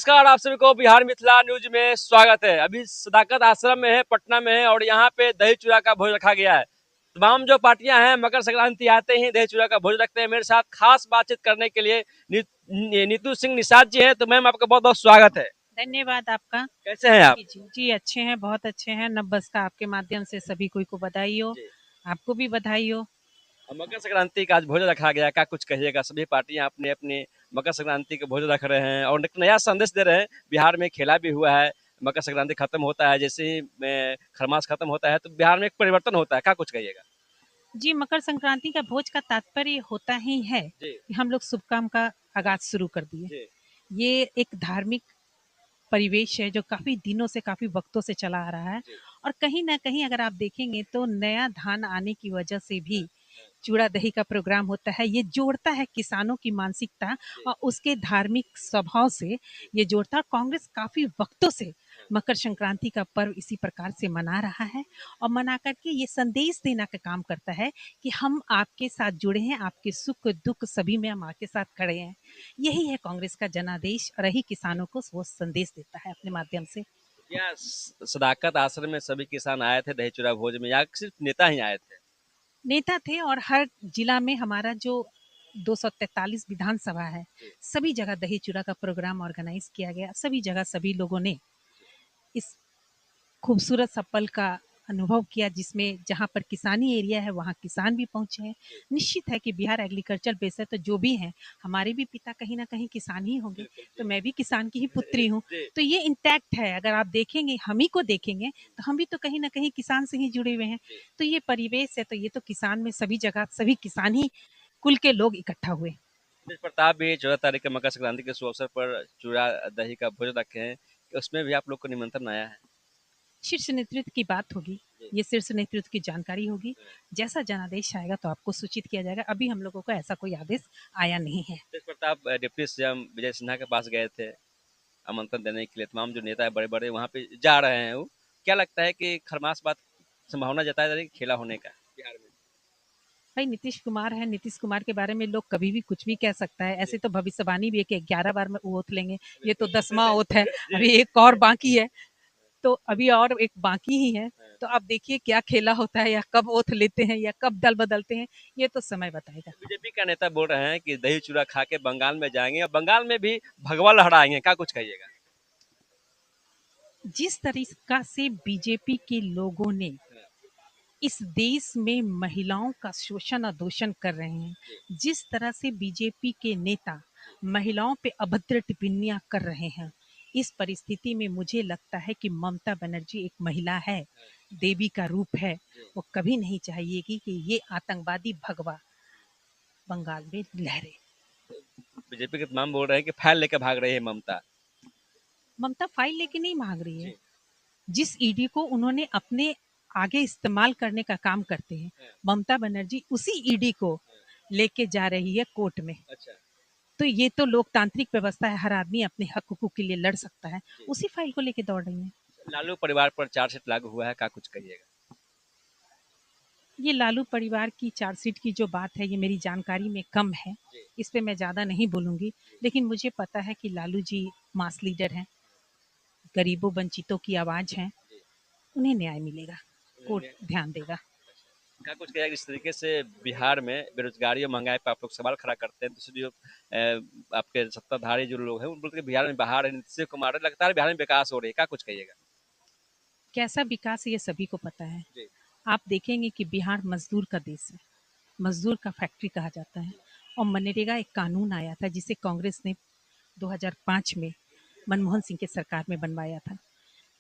नमस्कार, आप सभी को बिहार मिथिला न्यूज में स्वागत है। अभी सदाकत आश्रम में है, पटना में है और यहाँ पे दही चूड़ा का भोज रखा गया है। तमाम जो पार्टियां हैं मकर संक्रांति आते ही दही चूड़ा का भोज रखते हैं। मेरे साथ खास बातचीत करने के लिए नीतू सिंह निषाद जी हैं। तो मैम आपका बहुत बहुत स्वागत है। धन्यवाद आपका। कैसे हैं आप? जी अच्छे हैं, बहुत अच्छे हैं। नववर्ष का आपके माध्यम से सभी कोई को बधाई हो। जी। आपको भी बधाई हो। मकर संक्रांति का आज भोज रखा गया, क्या कुछ कहिएगा? सभी पार्टियां अपने अपने मकर संक्रांति के भोज रख रहे हैं और एक नया संदेश दे रहे हैं। बिहार में खेला भी हुआ है, मकर संक्रांति खत्म होता है, जैसे ही खरमास खत्म होता है तो बिहार में एक परिवर्तन होता है, क्या कुछ कहिएगा? जी, मकर संक्रांति का भोज का तात्पर्य होता ही है जी। कि हम लोग शुभ काम का आगाज शुरू कर दिए। जी। ये एक धार्मिक परिवेश है जो काफी दिनों से, काफी वक्तों से चला आ रहा है। जी। और कहीं ना कहीं अगर आप देखेंगे तो नया धान आने की वजह से भी चूड़ा दही का प्रोग्राम होता है। ये जोड़ता है किसानों की मानसिकता जी। और उसके धार्मिक स्वभाव से ये जोड़ता है। कांग्रेस काफी वक्तों से मकर संक्रांति का पर्व इसी प्रकार से मना रहा है और मना करके ये संदेश देना का काम करता है कि हम आपके साथ जुड़े हैं, आपके सुख दुख सभी में हम आपके साथ खड़े हैं। यही है कांग्रेस का जनादेश और यही किसानों को वो संदेश देता है अपने माध्यम से। क्या सदाकत आश्रम में सभी किसान आए थे दही चूड़ा भोज में या सिर्फ नेता ही आए थे? नेता थे और हर जिला में हमारा जो 243 विधानसभा है, सभी जगह दही चूड़ा का प्रोग्राम ऑर्गेनाइज किया गया। सभी जगह सभी लोगों ने इस खूबसूरत सा पल का अनुभव किया, जिसमें जहाँ पर किसानी एरिया है वहाँ किसान भी पहुंचे हैं। निश्चित है कि बिहार एग्रीकल्चर बेस है, तो जो भी हैं हमारे भी पिता कहीं ना कहीं किसान ही होंगे। तो मैं भी किसान की ही पुत्री हूँ। तो ये इंटैक्ट है। अगर आप देखेंगे, हम ही को देखेंगे, तो हम भी तो कहीं ना कहीं किसान से ही जुड़े हुए हैं। तो ये परिवेश है, तो ये तो किसान में सभी जगह सभी किसान ही कुल के लोग इकट्ठा हुए। तेज प्रताप भी 14 तारीख के मकर संक्रांति के शुभ अवसर पर चूड़ा दही का भोज रखे हैं, कि उसमें भी आप लोग को निमंत्रण आया है? शीर्ष नेतृत्व की बात होगी, ये शीर्ष नेतृत्व की जानकारी होगी। जैसा जनादेश आएगा तो आपको सूचित किया जाएगा। अभी हम लोगों को ऐसा कोई आदेश आया नहीं है। तेज प्रताप डिप्टी सीएम विजय सिन्हा के पास गए थे आमंत्रण देने के लिए। तमाम जो नेता है बड़े बड़े वहाँ पे जा रहे हैं। वो क्या लगता है कि खरमास बात संभावना जताई जा रही है खेला होने का बिहार में? भाई नीतीश कुमार है, नीतीश कुमार के बारे में लोग कभी भी कुछ भी कह सकता है। ऐसे तो भविष्यवाणी भी है कि 11 बार में ओथ लेंगे। ये तो 10वां ओथ है, अभी एक और बाकी है। तो अभी और एक बाकी ही है। तो आप देखिए क्या खेला होता है, या कब ओथ लेते हैं या कब दल बदलते हैं, ये तो समय बताएगा। बीजेपी का नेता बोल रहे हैं कि दही चूड़ा खा के बंगाल में जाएंगे और बंगाल में भी भगवा लहराएंगे, क्या कुछ कहिएगा? जिस तरीका से बीजेपी के लोगों ने इस देश में महिलाओं का शोषण और दोषण कर रहे हैं, जिस तरह से बीजेपी के नेता महिलाओं पे अभद्र टिप्पणियां कर रहे हैं, इस परिस्थिति में मुझे लगता है कि ममता बनर्जी एक महिला है, देवी का रूप है। वो कभी नहीं चाहेगी कि ये आतंकवादी भगवा बंगाल में लहरे। बीजेपी के तमाम बोल रहे हैं कि फाइल लेके भाग रही है ममता। ममता फाइल लेके नहीं भाग रही है। जिस ईडी को उन्होंने अपने आगे इस्तेमाल करने का काम करते हैं, ममता बनर्जी उसी ईडी को लेके जा रही है कोर्ट में। अच्छा। तो ये तो लोकतांत्रिक व्यवस्था है, हर आदमी अपने हक हुकूक के लिए लड़ सकता है। उसी फाइल को लेके दौड़ रही है। लालू परिवार पर चार्जशीट लागू हुआ है, क्या कुछ कहिएगा? ये लालू परिवार की चार्जशीट की जो बात है, ये मेरी जानकारी में कम है। इस पे मैं ज़्यादा नहीं बोलूँगी। लेकिन मुझे पता है कि लालू जी मास लीडर हैं, गरीबों वंचितों की आवाज़ हैं। उन्हें न्याय मिलेगा, कोर्ट ध्यान देगा। क्या कुछ कहेगा इस तरीके से बिहार में बेरोजगारी और महंगाई पर आप लोग सवाल खड़ा करते हैं, दूसरी जो आपके सत्ताधारी जो लोग हैं उन बोलते हैं कि बिहार में बाहर है नीतीश कुमार है, लगता है बिहार में विकास हो रही है, क्या कुछ कहिएगा? कैसा विकास है ये सभी को पता है। जी। आप देखेंगे कि बिहार मजदूर का देश है, मजदूर का फैक्ट्री कहा जाता है। और मनरेगा एक कानून आया था जिसे कांग्रेस ने 2005 में मनमोहन सिंह के सरकार में बनवाया था,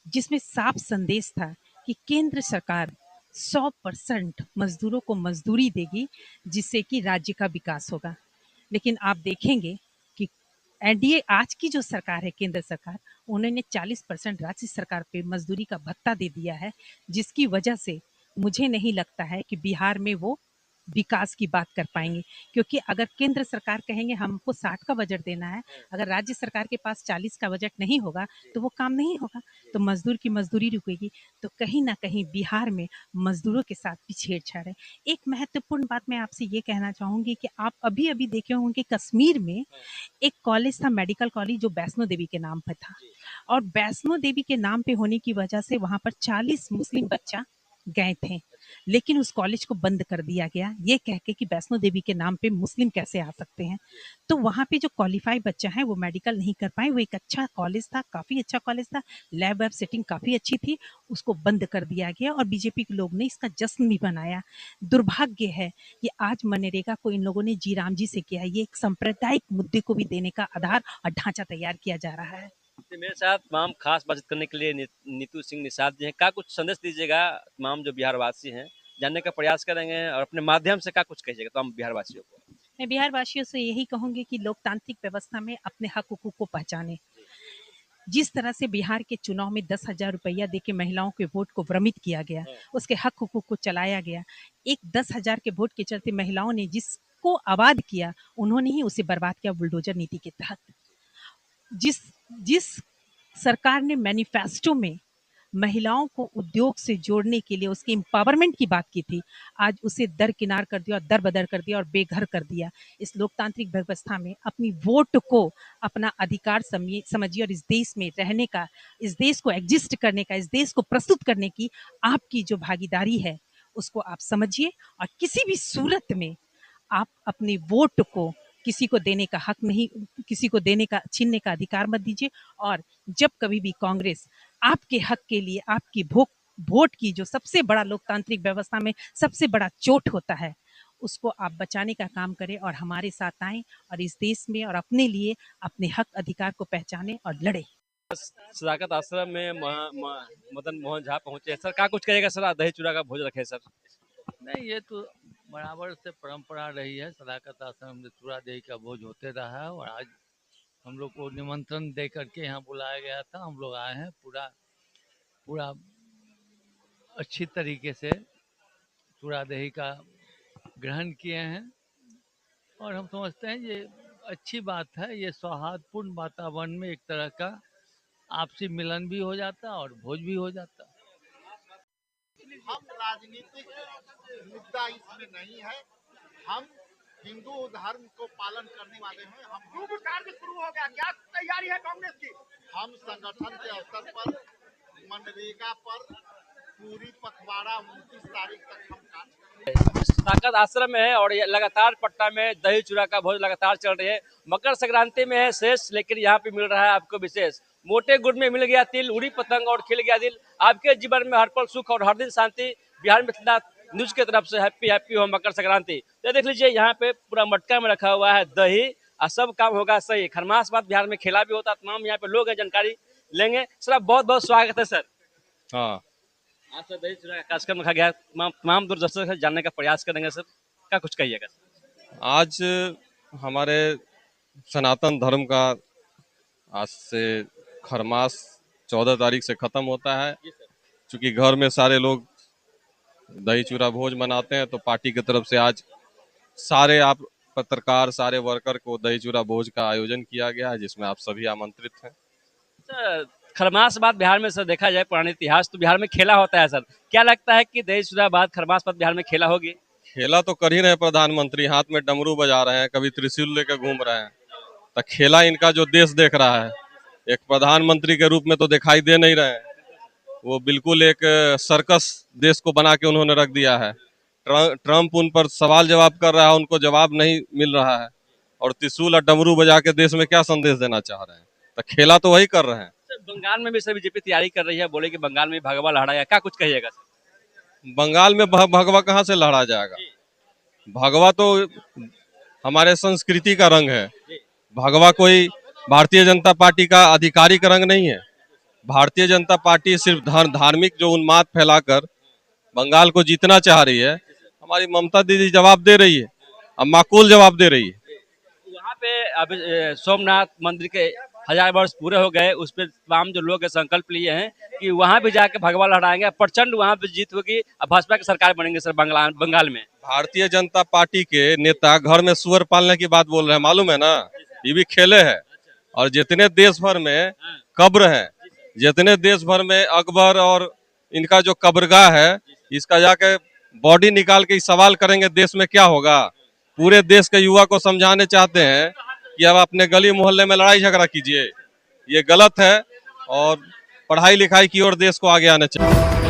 जिसमें साफ संदेश था कि केंद्र सरकार 100% मजदूरों को मजदूरी देगी, जिससे कि राज्य का विकास होगा। लेकिन आप देखेंगे कि एनडीए आज की जो सरकार है, केंद्र सरकार, उन्होंने 40% राज्य सरकार पे मजदूरी का भत्ता दे दिया है, जिसकी वजह से मुझे नहीं लगता है कि बिहार में वो विकास की बात कर पाएंगे। क्योंकि अगर केंद्र सरकार कहेंगे हमको 60 का बजट देना है, अगर राज्य सरकार के पास 40 का बजट नहीं होगा तो वो काम नहीं होगा, तो मजदूर की मजदूरी रुकेगी। तो कहीं ना कहीं बिहार में मजदूरों के साथ भी छेड़छाड़ है। एक महत्वपूर्ण बात मैं आपसे ये कहना चाहूंगी कि आप अभी अभी देखे होंगे कश्मीर में एक कॉलेज था, मेडिकल कॉलेज, जो वैष्णो देवी के नाम पर था। और वैष्णो देवी के नाम पे होने की वजह से वहां पर 40 मुस्लिम बच्चा गए थे, लेकिन उस कॉलेज को बंद कर दिया गया ये कह के कि वैष्णो देवी के नाम पे मुस्लिम कैसे आ सकते हैं। तो वहां पे जो क्वालिफाई बच्चा है वो मेडिकल नहीं कर पाए। वो एक अच्छा कॉलेज था, काफी अच्छा कॉलेज था, लैब वैब सेटिंग काफी अच्छी थी, उसको बंद कर दिया गया और बीजेपी के लोग ने इसका जश्न भी मनाया। दुर्भाग्य है कि आज मनरेगा को इन लोगों ने जी राम जी से किया है। ये एक सांप्रदायिक मुद्दे को भी देने का आधार और ढांचा तैयार किया जा रहा है। तो मेरे साथ तमाम खास बातचीत करने के लिए नीतू सिंह निषाद जी हैं। क्या कुछ संदेश दीजिएगा तमाम जो बिहार वासी हैं, जानने का प्रयास करेंगे और अपने माध्यम से क्या कुछ कहिएगा तमाम बिहार वासियों को। मैं बिहार वासियों से यही कहूंगी कि लोकतांत्रिक व्यवस्था में अपने हक हुकूक को पहचाने। जिस तरह से बिहार के चुनाव में 10,000 रुपया देके महिलाओं के वोट को भ्रमित किया गया, उसके हक हुकूक को चलाया गया। एक 10,000 के वोट के चलते महिलाओं ने जिसको आबाद किया, उन्होंने ही उसे बर्बाद किया बुलडोजर नीति के तहत। जिस जिस सरकार ने मैनिफेस्टो में महिलाओं को उद्योग से जोड़ने के लिए उसके एम्पावरमेंट की बात की थी, आज उसे दरकिनार कर दिया और दर-बदर कर दिया और बेघर कर दिया। इस लोकतांत्रिक व्यवस्था में अपनी वोट को अपना अधिकार समझिए और इस देश में रहने का, इस देश को एग्जिस्ट करने का, इस देश को प्रस्तुत करने की आपकी जो भागीदारी है, उसको आप समझिए और किसी भी सूरत में आप अपने वोट को किसी को देने का हक नहीं, किसी को देने का, छीनने का अधिकार मत दीजिए। और जब कभी भी कांग्रेस आपके हक के लिए आपकी वोट की जो सबसे बड़ा लोकतांत्रिक व्यवस्था में सबसे बड़ा चोट होता है, उसको आप बचाने का काम करें और हमारे साथ आएं और इस देश में और अपने लिए अपने हक अधिकार को पहचाने और लड़े। सदाकत आश्रम में मदन मोहन झा पहुंचे हैं। सर क्या कुछ कहिएगा सर, दही चूड़ा का भोज रखे सर। नहीं, ये तो बराबर से परंपरा रही है। सदाकत आश्रम में चूड़ा दही का भोज होते रहा है और आज हम लोग को निमंत्रण दे करके यहाँ बुलाया गया था। हम लोग आए हैं, पूरा पूरा अच्छी तरीके से चूड़ा दही का ग्रहण किए हैं और हम समझते हैं ये अच्छी बात है। ये सौहार्दपूर्ण वातावरण में एक तरह का आपसी मिलन भी हो जाता और भोज भी हो जाता। हम राजनीतिक मुद्दा इसमें नहीं है। हम हिंदू धर्म को पालन करने वाले हैं। हम कार्य शुरू हो गया, क्या तैयारी है कांग्रेस की? हम संगठन के स्तर पर मनरेगा पर पूरी पखवाड़ा 29 तारीख तक हम कार्य करेंगे। सदाकत आश्रम में है और ये लगातार पटना में दही चूड़ा का भोज लगातार चल रही है। मकर संक्रांति में है शेष, लेकिन यहाँ पे मिल रहा है आपको विशेष। मोटे गुड़ में मिल गया तिल, उड़ी पतंग और खिल गया दिल। आपके जीवन में हर पल सुख और हर दिन शांति। बिहार मिथिला न्यूज की तरफ से हैप्पी हैप्पी हो मकर संक्रांति। तो देख लीजिए यहाँ पे पूरा मटका में रखा हुआ है दही और सब काम होगा सही। खरमास बात बिहार में खेला भी होता। तमाम यहाँ पे लोग हैं, जानकारी लेंगे। सर आप बहुत बहुत स्वागत है सर। हाँ, आज सर दही चूड़ा का कार्यक्रम रखा गया, तमाम दूरदर्शन से जानने का प्रयास करेंगे सर। क्या कुछ कहिएगा सर। आज हमारे सनातन धर्म का आज से खरमास 14 तारीख से खत्म होता है। चूंकि घर में सारे लोग दही चूड़ा भोज मनाते हैं, तो पार्टी की तरफ से आज सारे आप पत्रकार, सारे वर्कर को दही चूड़ा भोज का आयोजन किया गया है, जिसमें आप सभी आमंत्रित हैं। सर खरमास बात बिहार में सर देखा जाए पुराने इतिहास तो बिहार में खेला होता है सर। क्या लगता है कि दही चूड़ा बाद खरमास बात बिहार में खेला होगी? खेला तो कर ही रहे प्रधानमंत्री, हाथ में डमरू बजा रहे हैं, कभी त्रिशूल लेकर घूम रहे हैं। तो खेला इनका जो देश देख रहा है, एक प्रधानमंत्री के रूप में तो दिखाई दे नहीं रहे हैं। वो बिल्कुल एक सर्कस देश को बना के उन्होंने रख दिया है। ट्रंप उन पर सवाल जवाब कर रहा है, उनको जवाब नहीं मिल रहा है। और त्रिशूल और डमरू बजा के देश में क्या संदेश देना चाह रहे हैं? तो खेला तो वही कर रहे हैं। बंगाल में भी सर बीजेपी तैयारी कर रही है, बोले कि बंगाल में भगवा लहराया। क्या कुछ कहिएगा सर? बंगाल में भगवा कहाँ से लहरा जाएगा? भगवा तो हमारे संस्कृति का रंग है। भगवा कोई भारतीय जनता पार्टी का आधिकारिक रंग नहीं है। भारतीय जनता पार्टी सिर्फ धार्मिक जो उन्माद फैलाकर बंगाल को जीतना चाह रही है। हमारी ममता दीदी जवाब दे रही है, अब माकूल जवाब दे रही है। वहाँ पे अभी सोमनाथ मंदिर के 1000 वर्ष पूरे हो गए, उस पर तमाम जो लोग संकल्प लिए हैं कि वहाँ भी जाके भगवा लहराएंगे, प्रचंड वहाँ पे जीत होगी, भाजपा की सरकार बनेंगे सर बंगाल में। भारतीय जनता पार्टी के नेता घर में सुअर पालने की बात बोल रहे हैं, मालूम है ना? ये भी खेले हैं। और जितने देश भर में कब्र हैं, जितने देश भर में अकबर और इनका जो कब्रगाह है, इसका जाके बॉडी निकाल के सवाल करेंगे देश में क्या होगा। पूरे देश के युवा को समझाने चाहते हैं कि अब अपने गली मोहल्ले में लड़ाई झगड़ा कीजिए, ये गलत है और पढ़ाई लिखाई की ओर देश को आगे आना चाहिए।